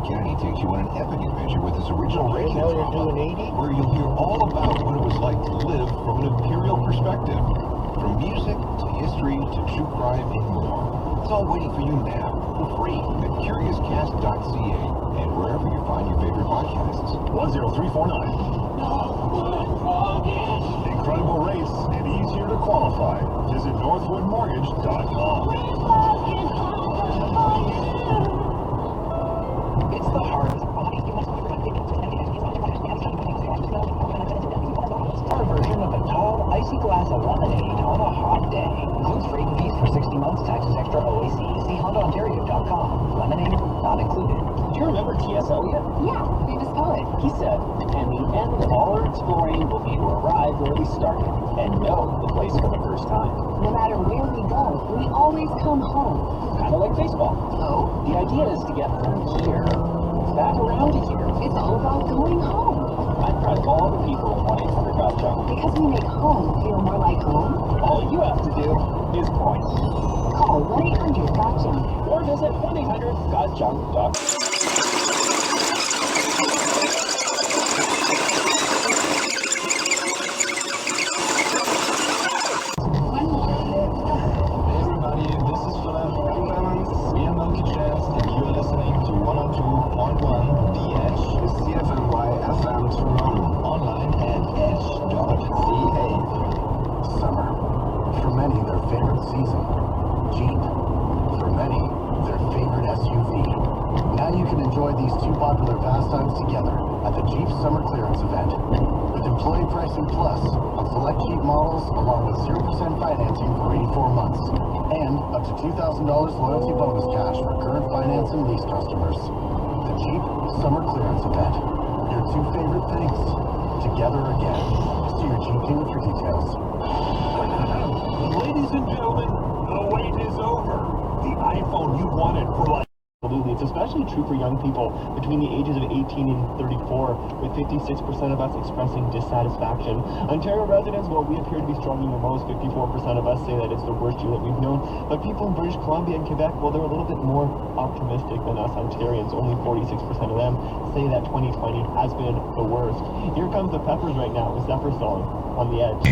Kennedy takes you on an epic adventure with his original radio You're drama, doing 80? where you'll hear all about what it was like to live from an imperial perspective. From music to history to true crime and more. It's all waiting for you now for free at curiouscast.ca and wherever you find your favorite podcasts. 10349. Incredible rates and easier to qualify. Visit northwoodmortgage.com. It's the hardest body. Our version of a tall, icy glass of lemonade on a hot day. Includes freight and fees for 60 months, taxes extra OAC. See HondaOntario.com. Lemonade not included. Do you remember T.S. Eliot? Yeah, they just spell it. He said, and the end of all our exploring will be to arrive where we started and know the place for the first time. No matter where we go, we always come home. Kind of like baseball. Oh? The idea is to get from here back around to here. It's all about going home. I'm proud of all the people at 1-800-GOT-JUNK. Because we make home feel more like home. All you have to do is point. Call 1-800-GOT-JUNK. Or visit 1-800-GOT-JUNK.com. Popular pastimes together at the Jeep Summer Clearance event. With employee pricing plus on select Jeep models along with 0% financing for 84 months. And up to $2,000 loyalty bonus cash for current finance and lease customers. The Jeep Summer Clearance event. Your two favorite things together again. See your Jeep dealer for details. Ladies and gentlemen, the wait is over. The iPhone you wanted for life. Absolutely. It's especially true for young people between the ages of 18 and 34, with 56% of us expressing dissatisfaction. Ontario residents, well, we appear to be struggling the most. 54% of us say that it's the worst year that we've known. But people in British Columbia and Quebec, well, they're a little bit more optimistic than us Ontarians. Only 46% of them say that 2020 has been the worst. Here comes the Peppers right now, the Zephyr song, On the Edge.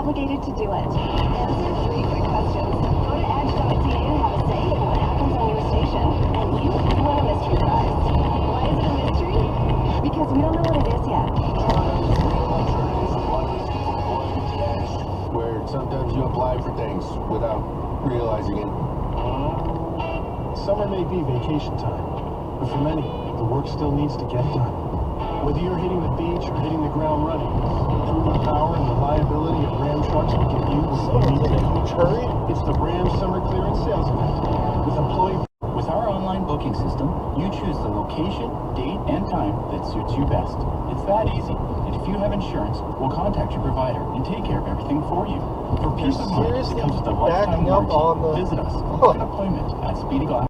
obligated to do it. Answer 3 quick questions. Go to edge.ca to have a say in what happens on your station. And you win a mystery prize. Why is it a mystery? Because we don't know what it is yet. Where sometimes you apply for things without realizing it. Summer may be vacation time, but for many, the work still needs to get done. Whether you're hitting the beach or hitting the ground running, improving power and reliability of Ram trucks will give you what you need to hurry. It's the Ram Summer Clearance Sales Event with our online book. booking system, you choose the location, date, and time that suits you best. It's that easy. And if you have insurance, we'll contact your provider and take care of everything for you. For peace of mind, it comes with a lifetime backing up warranty. on the... Visit us. Book an appointment at speedyglass.com.